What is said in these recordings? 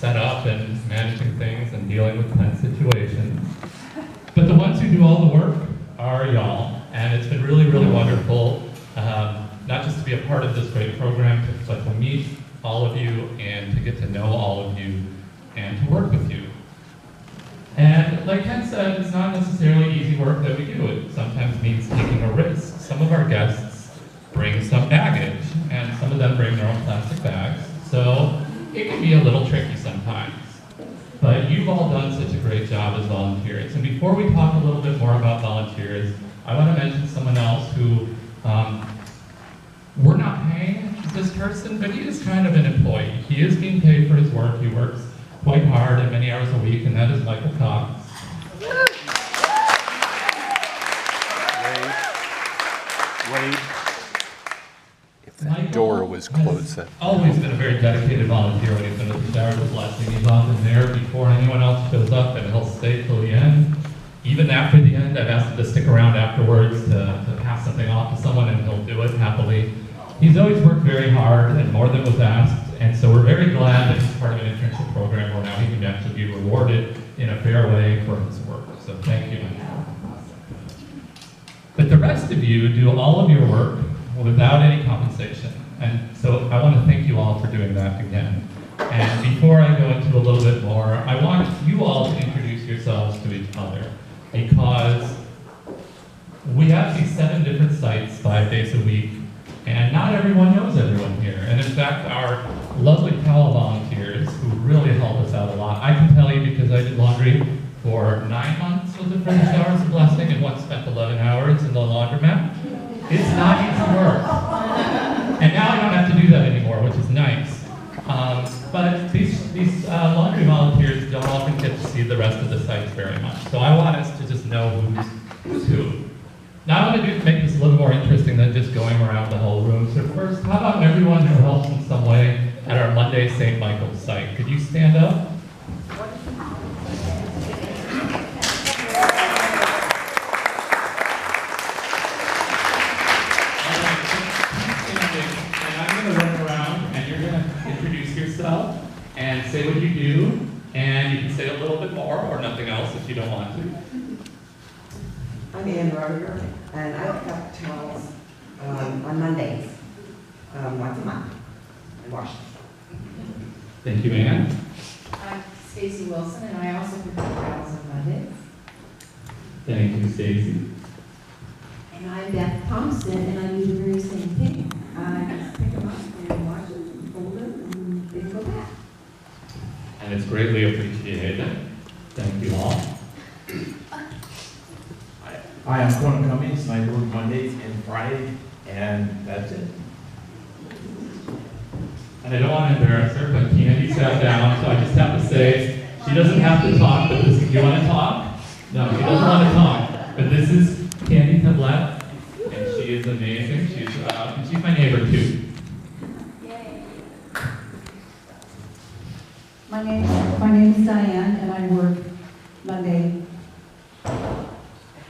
set up and managing things and dealing with tense situations. But the ones who do all the work are y'all, and it's been really, really wonderful, not just to be a part of this great program, but to meet all of you and to get to know all of you and to work with you. And like Ken said, it's not necessarily easy work that we do. It sometimes means taking a risk. Some of our guests bring some baggage, and some of them bring their own plastic bags. So it can be a little tricky sometimes. But you've all done such a great job as volunteers. And before we talk a little bit more about volunteers, I want to mention someone else who we're not paying this person, but he is kind of an employee. He is being paid for his work. He works quite hard and many hours a week, and that is Michael Cox. Wade. If that door was closed. Always been a very dedicated volunteer when he's been at the Showers of Blessing. He's often there before anyone else shows up, and he'll stay till the end. Even after the end, I've asked him to stick around afterwards to pass something off to someone, and he'll do it happily. He's always worked very hard and more than was asked, and so we're very glad that he's part of an internship program where now he can actually be rewarded in a fair way for his work. So thank you. But the rest of you do all of your work without any compensation, and so I want to thank you all for doing that again. And before I go into a little bit more, I want you all to introduce yourselves to each other, because we have these 7 different sites 5 days a week, and not everyone knows everyone here. And in fact, our lovely Powell volunteers, who really help us out a lot, I can tell you because I did laundry for 9 months with the for the Showers of Blessing, and once spent 11 hours in the laundromat. It's not easy work. And now I don't have to do that anymore, which is nice. But these laundry volunteers don't often get to see the rest of the sites very much. So I want us to just know who's who. Now I want to make this a little more interesting than just going around the whole room. So first, how about everyone who helps in some way at our Monday St. Michael's site? Could you stand up? And say what you do, and you can say a little bit more or nothing else if you don't want to. I'm Ann Roger, and I pick up towels on Mondays, once a month, and wash them. Thank you, Ann. I'm Stacy Wilson, and I also pick up towels on Mondays. Thank you, Stacy. And I'm Beth Thompson, and I do the very same thing. I just pick them up and wash them, fold them, and then go back. And it's greatly appreciated. Thank you all. Hi, I'm Conan Cummings, and I work Mondays and Friday, and that's it. And I don't want to embarrass her, but Candy sat down, so I just have to say, she doesn't have to talk, but this, do you want to talk? No, she doesn't want to talk. But this is Candy Tablet, and she is amazing. She's my neighbor too. My name is Diane, and I work Monday,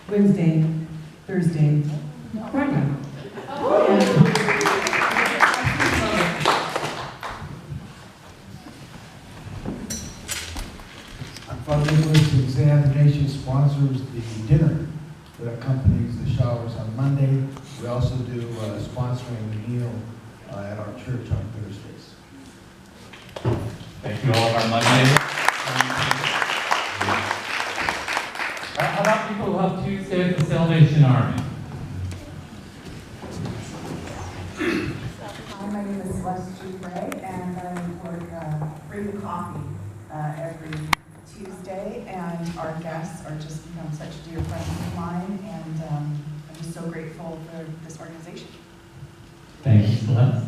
Wednesday, Thursday, Friday. I'm from the University of Examination sponsors the dinner that accompanies the showers on Monday. We also do sponsoring the meal at our church on Thursdays. Thank you all of our Mondays. How about people who help Tuesday at the Salvation Army? Hi, my name is Celeste Gray, and I work Bring the Coffee every Tuesday, and our guests are just become such dear friends of mine, and I'm just so grateful for this organization. Thank you, Celeste.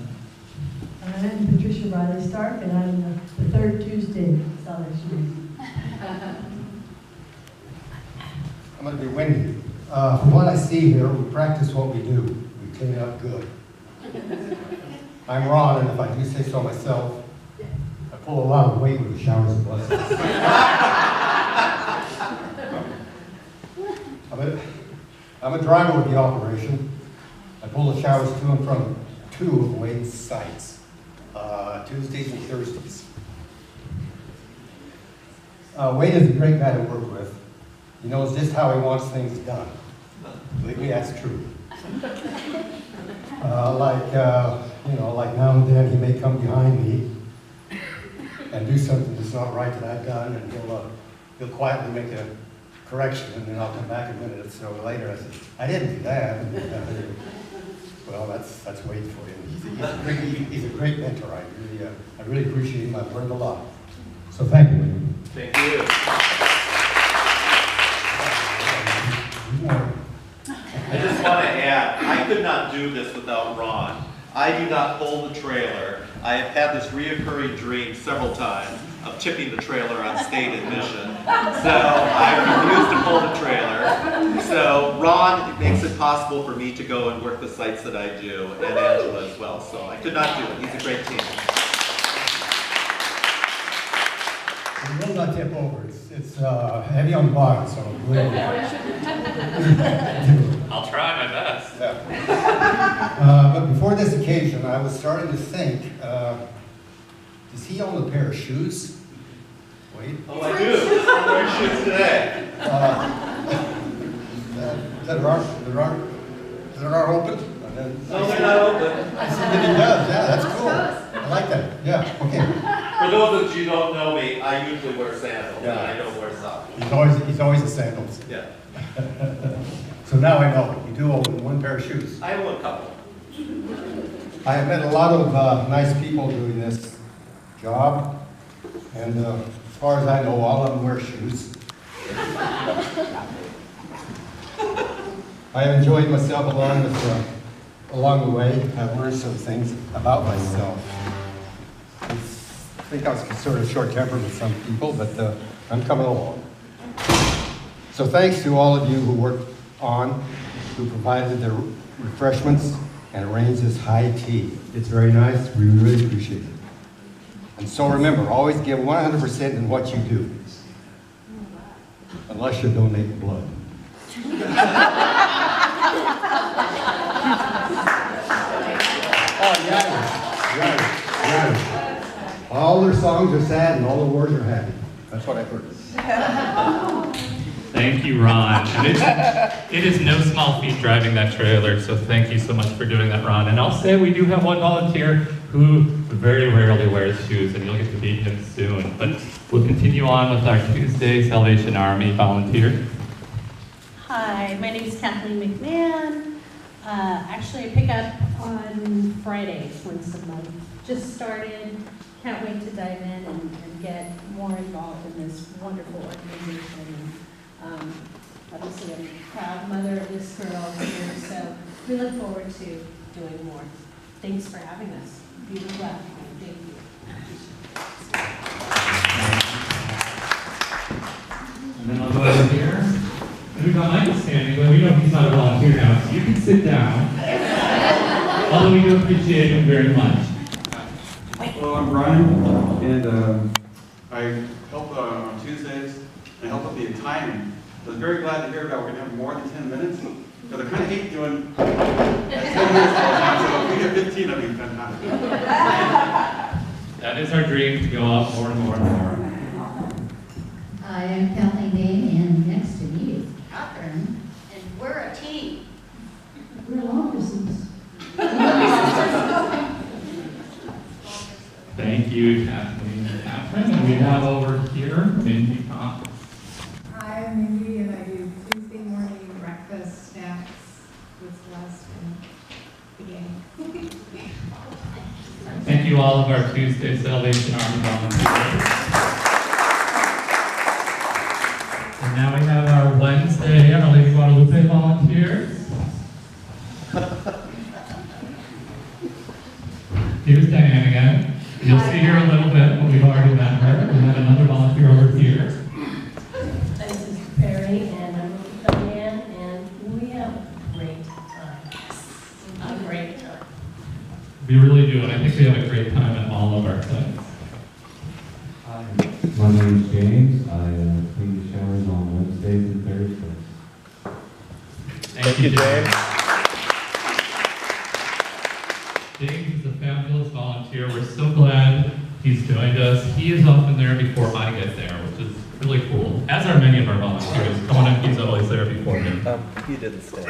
I'm Patricia Riley Stark, and I'm the third Tuesday Salvation. I'm going to be windy. From what I see here, we practice what we do. We clean up good. I'm Ron, and if I do say so myself, I pull a lot of weight with the Showers of Blessing. I'm a driver with the operation. I pull the showers to and from 2 of Wade's sites, Tuesdays and Thursdays. Wade is a great guy to work with. He knows just how he wants things done. Believe me, that's true. Like now and then he may come behind me and do something that's not right that I've done, and he'll quietly make a correction, and then I'll come back a minute or so later. I say, I didn't do that. Well, that's Wade for you. He's a great mentor. I really appreciate him. I've learned a lot. So thank you, Wade. Thank you. I just want to add, I could not do this without Ron. I do not pull the trailer. I have had this reoccurring dream several times of tipping the trailer on state admission. So I refuse to pull the trailer. So Ron makes it possible for me to go and work the sites that I do, and Angela as well. So I could not do it. He's a great team. It will not tip over. It's heavy on the bottom, so I'll try my best. But before this occasion, I was starting to think, does he own a pair of shoes? Wait. Oh, I do. I'm wearing shoes today. That are open? No, they're not open. I see that he does. Yeah, that's cool. I like that. Yeah, okay. For those of you who don't know me, I usually wear sandals, Yeah. and I don't wear socks. He's always a sandals. Yeah. So now I know, you do own one pair of shoes. I own a couple. I have met a lot of nice people doing this job, and as far as I know, all of them wear shoes. I have enjoyed myself along the way. I've learned some things about myself. I think I was sort of short-tempered with some people, but I'm coming along. So thanks to all of you who worked on, who provided the refreshments and arranged this high tea. It's very nice. We really appreciate it. And so remember, always give 100% in what you do, unless you donate blood. Oh, yeah. All their songs are sad and all the words are happy. That's what I've heard. Thank you, Ron. And it is no small feat driving that trailer, so thank you so much for doing that, Ron. And I'll say we do have one volunteer who very rarely wears shoes, and you'll get to meet him soon. But we'll continue on with our Tuesday Salvation Army volunteer. Hi, my name is Kathleen McMahon. Actually, I pick up on Fridays once a month. Just started. Can't wait to dive in and get more involved in this wonderful organization. Obviously, I'm a proud mother of this girl here, so we look forward to doing more. Thanks for having us. Be well. Thank you. And then I'll go over here. We've got Michael standing, but we know he's not a volunteer now, so you can sit down. Although we do appreciate him very much. Hello, I'm Brian, and I help on Tuesdays, and I help with the timing. I was very glad to hear about we're going to have more than 10 minutes, because I kind of hate doing 10 minutes all the time, so if we get 15, that'd be fantastic. That is our dream, to go up more and more and more. Hi, I'm Kathleen Dane, and next to me is Catherine. And we're a team. We're long distance. Thank you, Kathleen and Catherine. And we have over here, Mindy Cox. Hi, I'm Mindy, and I do Tuesday morning breakfast snacks with Celeste and the gang. Thank you all of our Tuesday Salvation Army volunteers. And now we have our Wednesday Our Lady of Guadalupe volunteers. Here's Diane again. You'll see her a little bit, but we've already met her. We have another volunteer over here. This is Perry, and I'm with Diane, and we have a great time. A great time. We really do, and I think we have a great time at all of our sites. Hi, my name is James. I clean the showers on Wednesdays and Thursdays. Thank you, James. James is a fabulous volunteer. We're so glad he's joined us. He is often there before I get there, which is really cool, as are many of our volunteers. Come on, he's always there before me. You didn't stay. I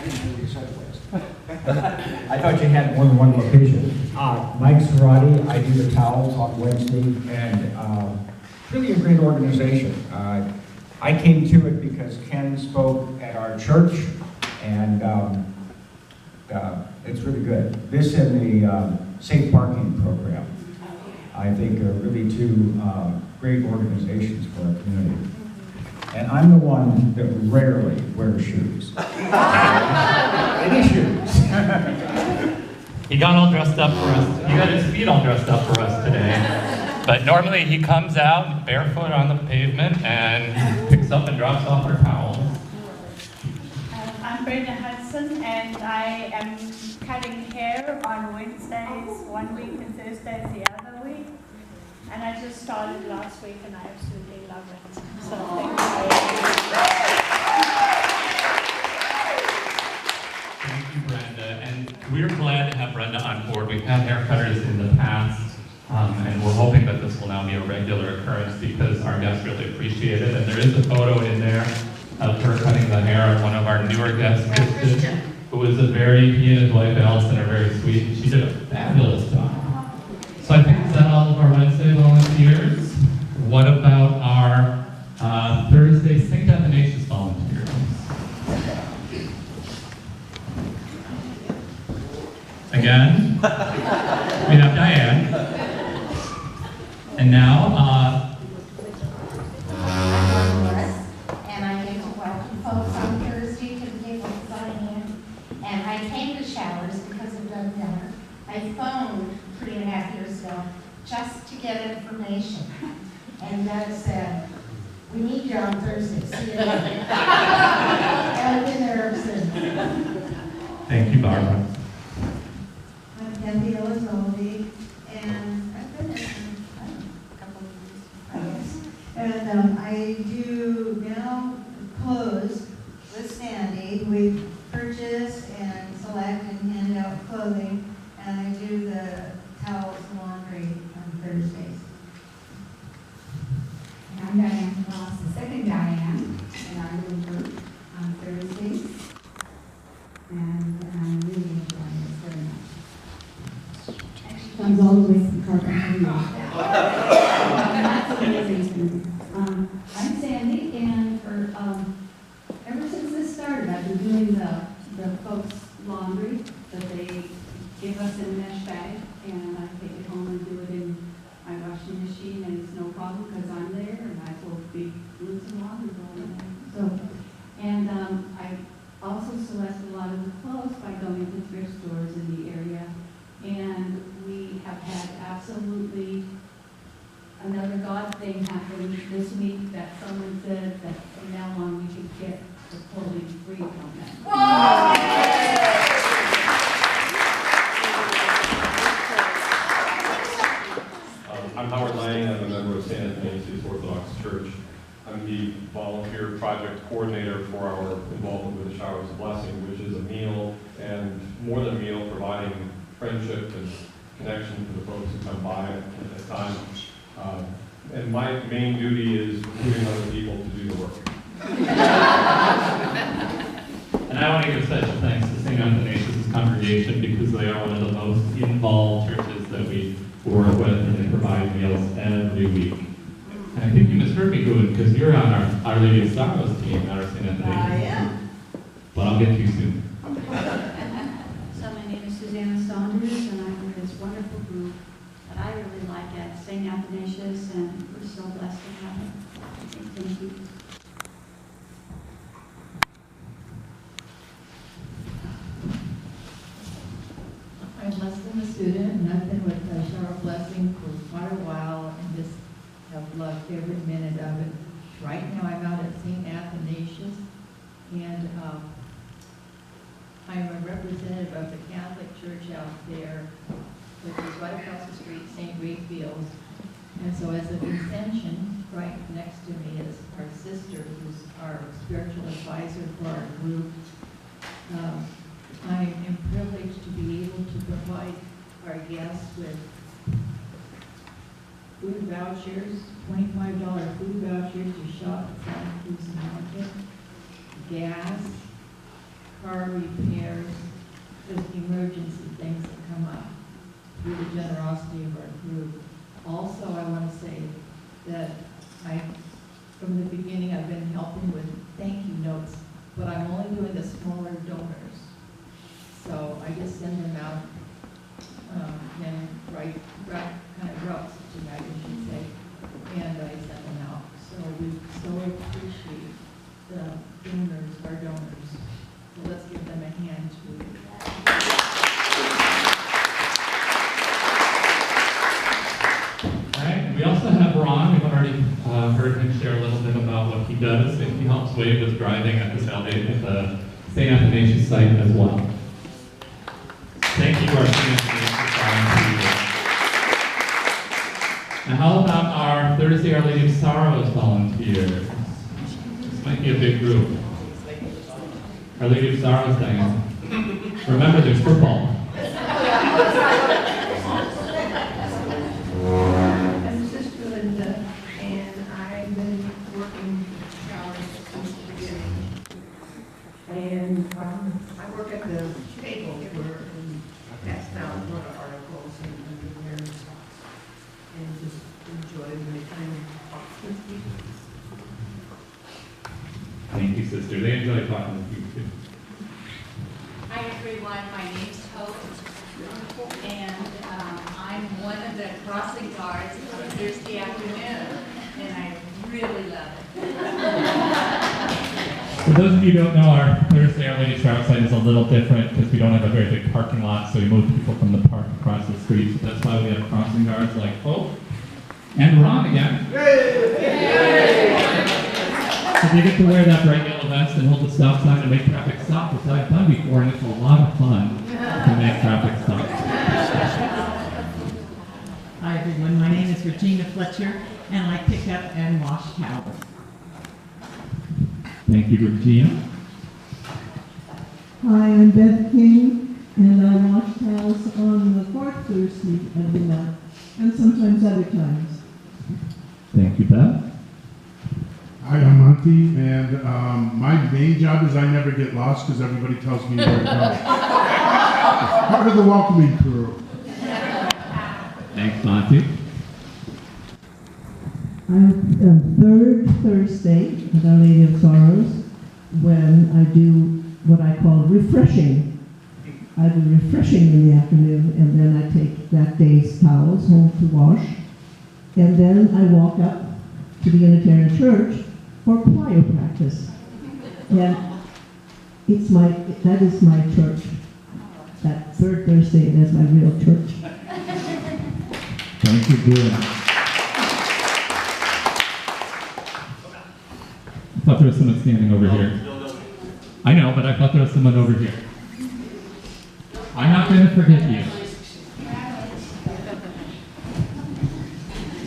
didn't know you said West. I thought you had more than one location. Mike Serrati, I do the towels on Wednesday, and really a great organization. I came to it because Ken spoke at our church, and it's really good. This and the safe parking program, I think, are really two great organizations for our community. And I'm the one that rarely wears shoes. Any shoes. He got all dressed up for us. He got his feet all dressed up for us today. But normally he comes out barefoot on the pavement and picks up and drops off our towels. I'm Brenda Hudson, and I am cutting hair on Wednesdays 1 week and Thursdays the other week. And I just started last week, and I absolutely love it. So Thank you, Brenda. And we're glad to have Brenda on board. We've had haircutters in the past, and we're hoping that this will now be a regular occurrence because our guests really appreciate it. And there is a photo in there of her cutting the hair of one of our newer guests, Kristen, who is he and his wife Allison are very sweet. She did a fabulous job. So I think is that all of our Wednesday volunteers? What about our Thursday St. Athanasius volunteers? Again, we have Diane. And now, and I get to welcome folks on Thursday to the table because I am. And I came to Showers because I've done dinner. I phoned 3.5 years ago just to get information. And Doug said, we need you on Thursday. See you later. I've been there ever since. Thank you, Barbara. I'm Kathy Elizalde, and I've been there for a couple of years, I guess. And I do now clothes with Sandy. We purchase and select and hand out clothing, and I do the towels and laundry on Thursdays. And I'm Diane Ross, the second Diane, and I do work on Thursdays. And I'm really enjoying this very much. Actually, comes all the way from Carpenter. That's amazing. I'm Sandy, and for ever since this started, I've been doing the folks' laundry that they give us in a mesh bag, and I take it home and do it in my washing machine, and it's no problem because I'm there, and I will be loose and laundry going in. So, and I also select a lot of the clothes by going to thrift stores in the area, and we have had absolutely another God thing happen this week that someone said that from now on we could get the clothing free from them. I'm Howard Lang. I'm a member of St. Athanasius Orthodox Church. I'm the volunteer project coordinator for our involvement with the Showers of Blessing, which is a meal, and more than a meal, providing friendship and connection to the folks who come by at that time. And my main duty is recruiting other people to do the work. And I want to give special thanks to St. Athanasius' congregation because they are one of the most involved churches that we work with, and they provide meals every week. And I think you misheard me, Goon, because you're on our Lady of Sorrows team, not our St. Athanasius. I am. But I'll get to you soon. So my name is Susanna Saunders, and I'm with this wonderful group that I really like at St. Athanasius, and we're so blessed to have it. Thank you. I'm less than a student, and I've been with Shower Blessing for quite a while, and just have loved every minute of it. Right now, I'm out at St. Athanasius, and I'm a representative of the Catholic Church out there, which is right across the street, St. Rayfield's. And so as an extension, right next to me is our sister, who's our spiritual advisor for our group. I am privileged to be able to provide our guests with food vouchers, $25 food vouchers to shop at Santa Cruz Market, gas, car repairs, just emergency things that come up through the generosity of our group. Also, I want to say that from the beginning, I've been helping with thank you notes, but I'm only doing the smaller donors. So I just send them out and write kind of rough, I should say, and I send them out. So we so appreciate the donors, our donors. So let's give them a hand too. All right, we also have Ron. We've already heard him share a little bit about what he does. And he helps Wade with driving at the St. Athanasius site as well. Thank you to our St. Athanasius volunteers. Now, how about our Thursday Our Lady of Sorrows volunteers? This might be a big group. Our Lady of Sorrows, Diane. Remember, there's football. I'm Sister Linda, and I've been working showers since the beginning. And I work at the table where I pass down a lot of articles and underwear and just enjoy my time talking with people. Thank you, sister. They enjoy talking with you, too. Hi, everyone. My name's Hope, and I'm one of the crossing guards on Thursday afternoon, and I really love it. For those of you who don't know, our Thursday Our Lady Trout site is a little different because we don't have a very big parking lot, so we move people from the park across the street. So that's why we have crossing guards like Hope and Ron again. So they get to wear that bright yellow vest and hold the stop sign and make traffic stop, which I've done before, and it's a lot of fun to make traffic stop. Hi everyone, my name is Regina Fletcher, and I pick up and wash towels. Thank you, Regina. Hi, I'm Beth King, and I wash towels on the fourth Thursday of the month, and sometimes other times. Thank you, Beth. Hi, I'm Monty, and my main job is I never get lost because everybody tells me where to go. Part of the welcoming crew. Thanks, Monty. I'm third Thursday at Our Lady of Sorrows when I do what I call refreshing. I do refreshing in the afternoon, and then I take that day's towels home to wash, and then I walk up to the Unitarian Church for choir practice. And that is my church. That third Thursday, that's my real church. Thank you, Julia. I thought there was someone standing over here. I know, but I thought there was someone over here. I'm not going to forget you.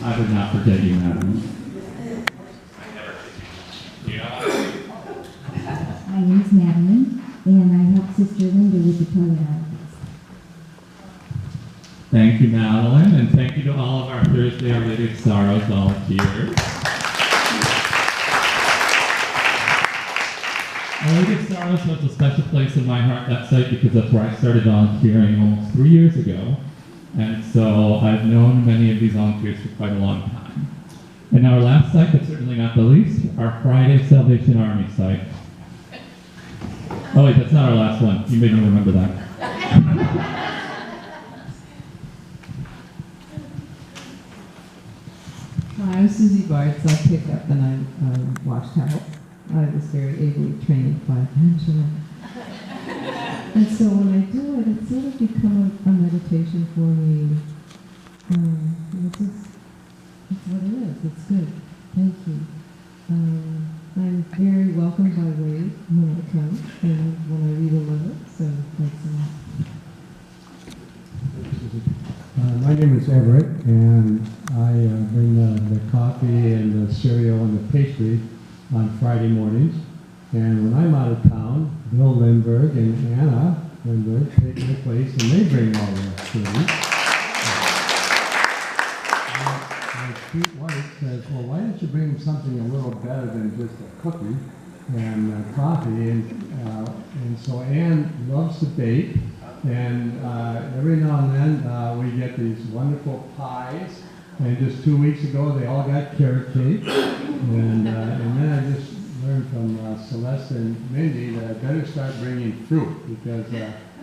I would not forget you, madam. My name is Madeline, and I help Sister Linda with the toilet outfits. Thank you, Madeline, and thank you to all of our Thursday Our Lady of Sorrows volunteers. Our Lady of Sorrows holds a special place in my heart, that site, because that's where I started volunteering almost 3 years ago. And so I've known many of these volunteers for quite a long time. And our last site, but certainly not the least, our Friday Salvation Army site. Oh wait, that's not our last one. You made me remember that. Hi, I'm Susie Bartz. I pick up and I wash towels. I was very ably trained by Angela. And so when I do it, it's sort of become a meditation for me. It's what it is. It's good. Thank you. I'm very welcomed by Wade when I come and when I read a letter, so thanks a lot. My name is Everett, and I bring the coffee and the cereal and the pastry on Friday mornings. And when I'm out of town, Bill Lindbergh and Anna Lindbergh take their place, and they bring all the food. I Pete White says, well, why don't you bring him something a little better than just a cookie and coffee? And so Ann loves to bake, and every now and then we get these wonderful pies. And just 2 weeks ago, they all got carrot cake. And then I just learned from Celeste and Mindy that I better start bringing fruit because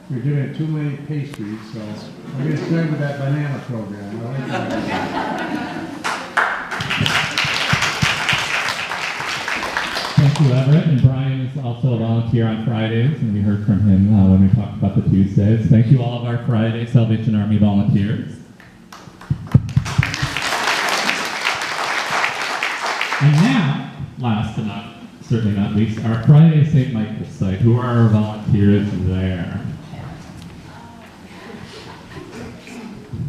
we're giving too many pastries. So I'm going to start with that banana program. I like that. Thank you, Everett. And Brian is also a volunteer on Fridays, and we heard from him when we talked about the Tuesdays. Thank you all of our Friday Salvation Army volunteers. And now, last but certainly not least, our Friday St. Michael's site. Who are our volunteers there?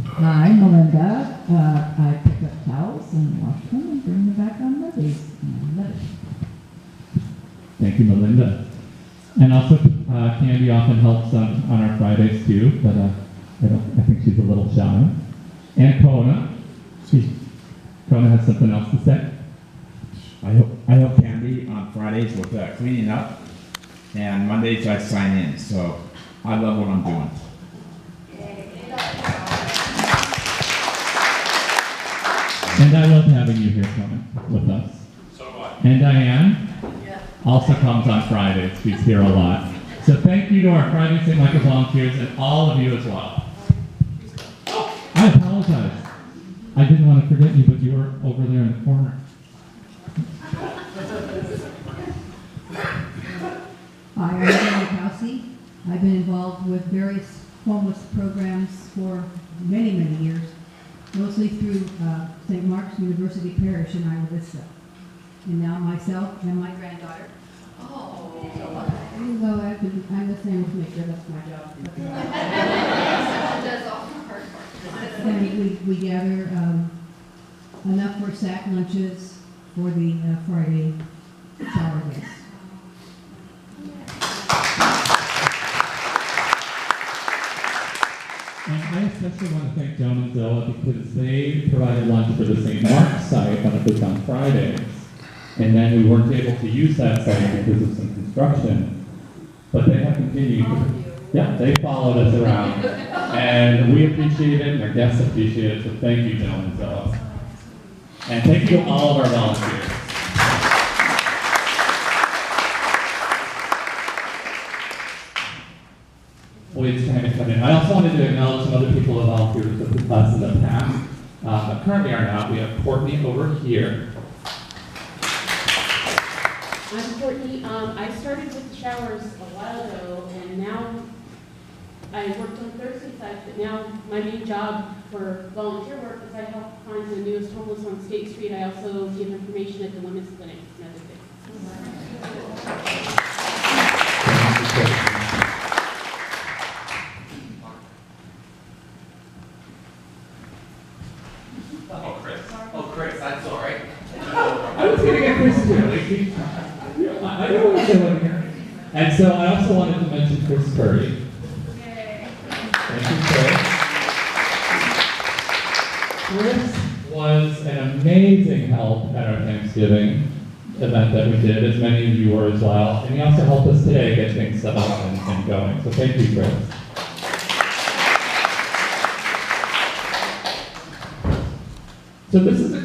Hi, Melinda. I pick up towels and wash them and bring them back on Mondays. And I love it. Thank you, Melinda. And also, Candy often helps on our Fridays too, but I think she's a little shy. And Kona. Kona has something else to say. I help Candy on Fridays with cleaning up, and Mondays I sign in, so I love what I'm doing. And I love having you here, Kona, with us. So do I. And Diane also comes on Fridays. She's here a lot. So thank you to our Friday St. Michael volunteers and all of you as well. I apologize. I didn't want to forget you, but you were over there in the corner. Hi, I'm Jenny Kowski. I've been involved with various homeless programs for many, many years, mostly through St. Mark's University Parish in Isla Vista. And now myself and my granddaughter. Even though I'm the sandwich maker, that's my job. And we gather enough for sack lunches for the Friday shower days. And I especially want to thank Joan and Zoa because they provided lunch for the St. Mark's site when it was on Fridays. And then we weren't able to use that site because of some construction. But they have continued. Yeah, they followed us around. And we appreciate it, and our guests appreciate it. So thank you, Joan and Zoa. And thank you to all of our volunteers. It's kind of come in. I also wanted to acknowledge some other people who volunteered with us in the past, but currently are not. We have Courtney over here. I'm Courtney. I started with the showers a while ago, and now I worked on Thursday sites, but now my main job for volunteer work is I help find the newest homeless on State Street. I also give information at the women's clinic and other things. Oh, Chris, I'm sorry. I was going to get Chris too. I know what you're doing here. And so I also wanted to mention Chris Curry. Thank you, Chris. Chris was an amazing help at our Thanksgiving event that we did, as many of you were as well. And he also helped us today get things set up and going. So thank you, Chris. So this is a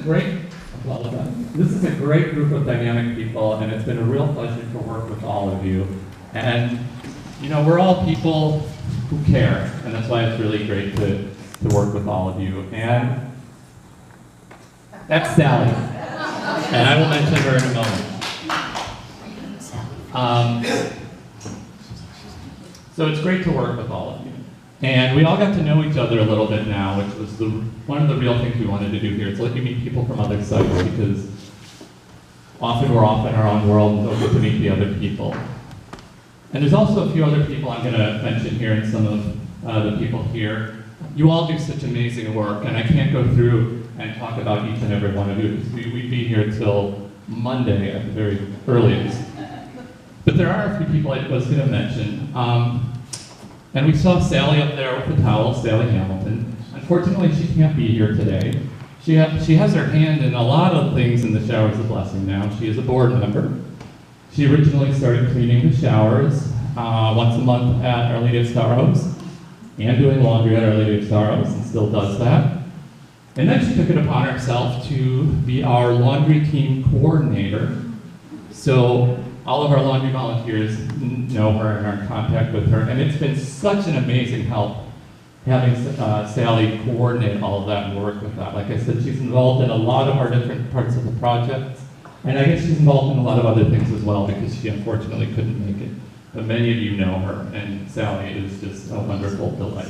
great group of dynamic people, and it's been a real pleasure to work with all of you. And you know, we're all people who care, and that's why it's really great to work with all of you. And that's Sally, and I will mention her in a moment. So it's great to work with all of you. And we all got to know each other a little bit now, which was one of the real things we wanted to do here, is let you meet people from other sites, because often we're off in our own world and don't get to meet the other people. And there's also a few other people I'm going to mention here, and some of the people here. You all do such amazing work, and I can't go through and talk about each and every one of you, because we'd be here till Monday at the very earliest. But there are a few people I was going to mention. And we saw Sally up there with the towel, Sally Hamilton. Unfortunately, she can't be here today. She has her hand in a lot of things in the Showers of Blessing now. She is a board member. She originally started cleaning the showers once a month at Our Lady of Sorrows and doing laundry at Our Lady of Sorrows, and still does that. And then she took it upon herself to be our laundry team coordinator. So all of our laundry volunteers know her and are in contact with her, and it's been such an amazing help having Sally coordinate all of that and work with that. Like I said, she's involved in a lot of our different parts of the project, and I guess she's involved in a lot of other things as well because she unfortunately couldn't make it. But many of you know her, and Sally is just a wonderful delight.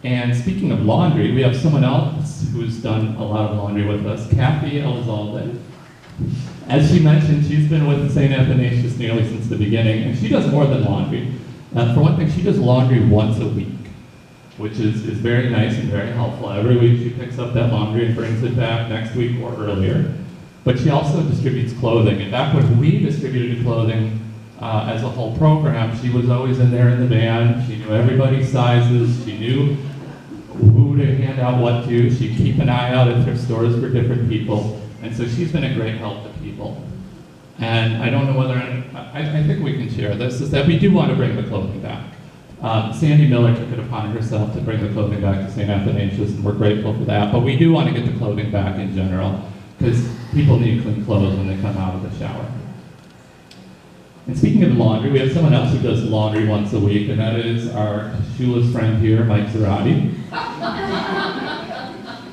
And speaking of laundry, we have someone else who's done a lot of laundry with us, Kathy Elizalde. As she mentioned, she's been with St. Athanasius nearly since the beginning, and she does more than laundry. For one thing, she does laundry once a week, which is very nice and very helpful. Every week she picks up that laundry and brings it back next week or earlier. But she also distributes clothing, and back when we distributed clothing as a whole program, she was always in there in the van. She knew everybody's sizes, she knew who to hand out what to. She'd keep an eye out at their stores for different people. And so she's been a great help to people. And I don't know whether, I think we can share this, is that we do want to bring the clothing back. Sandy Miller took it upon herself to bring the clothing back to St. Athanasius, and we're grateful for that. But we do want to get the clothing back in general, because people need clean clothes when they come out of the shower. And speaking of laundry, we have someone else who does laundry once a week, and that is our shoeless friend here, Mike Zerati.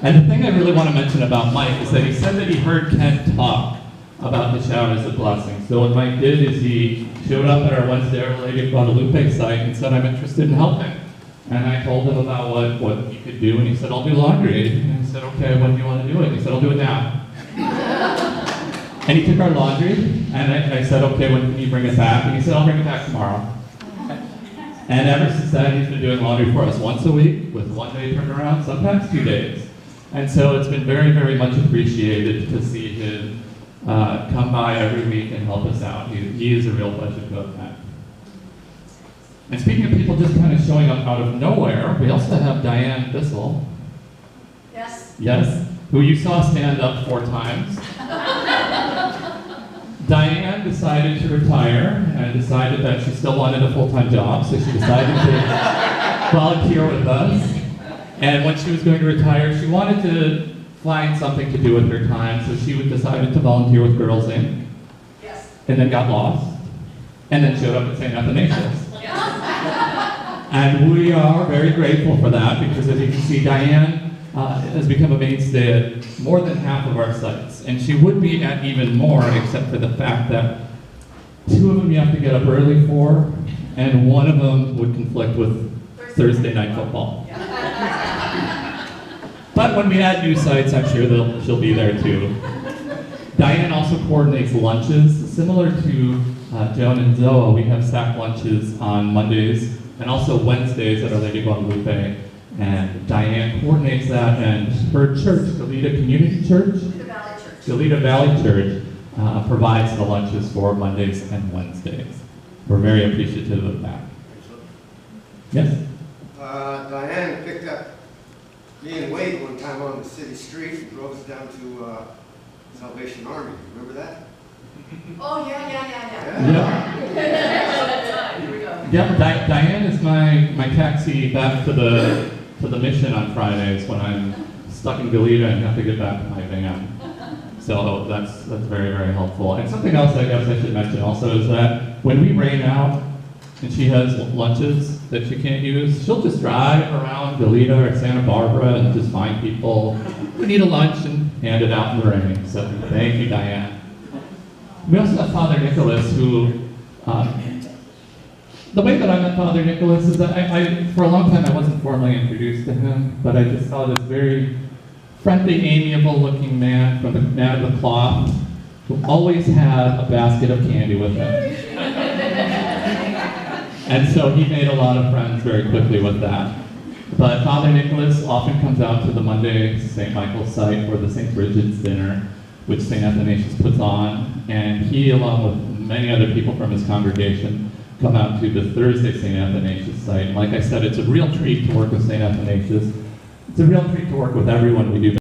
And the thing I really want to mention about Mike is that he said that he heard Ken talk about the Showers of Blessing. So what Mike did is he showed up at our Wednesday Our Lady of Guadalupe site and said, I'm interested in helping. And I told him about what he could do, and he said, I'll do laundry. And I said, okay, when do you want to do it? He said, I'll do it now. And he took our laundry, and I said, okay, when can you bring it back? And he said, I'll bring it back tomorrow. And ever since then, he's been doing laundry for us once a week with 1 day turnaround, sometimes 2 days. And so it's been very, very much appreciated to see him come by every week and help us out. He is a real pleasure to have met. And speaking of people just kind of showing up out of nowhere, we also have Diane Bissell. Yes. Yes, who you saw stand up 4 times. Diane decided to retire and decided that she still wanted a full-time job, so she decided to volunteer with us. And when she was going to retire, she wanted to find something to do with her time, so she decided to volunteer with Girls Inc. Yes. And then got lost, and then showed up at St. Athanasius. Yes. And we are very grateful for that, because as you can see, Diane has become a mainstay at more than half of our sites. And she would be at even more, except for the fact that 2 of them you have to get up early for, and 1 of them would conflict with Thursday night football. But when we add new sites, I'm sure she'll be there too. Diane also coordinates lunches. Similar to Joan and Zoa, we have staff lunches on Mondays and also Wednesdays at Our Lady of Guadalupe. And Diane coordinates that, and her church, Goleta Community Church, Goleta Valley Church, provides the lunches for Mondays and Wednesdays. We're very appreciative of that. Yes? Diane picked up me and Wade one time on the city street and drove us down to Salvation Army. Remember that? Oh, yeah. Yeah. Here we go. Yeah, Diane is my taxi back to the mission on Fridays when I'm stuck in Goleta and have to get back to my van. So that's very, very helpful. And something else I guess I should mention also is that when we rain out and she has lunches that she can't use, she'll just drive around Goleta or Santa Barbara and just find people who need a lunch and hand it out in the rain. So thank you, Diane. We also have Father Nicholas, who, the way that I met Father Nicholas is that for a long time I wasn't formally introduced to him, but I just saw this very friendly, amiable-looking man from the man of the cloth who always had a basket of candy with him. And so he made a lot of friends very quickly with that. But Father Nicholas often comes out to the Monday St. Michael's site for the St. Bridget's dinner, which St. Athanasius puts on, and he, along with many other people from his congregation, come out to the Thursday St. Athanasius site. And like I said, it's a real treat to work with St. Athanasius. It's a real treat to work with everyone we do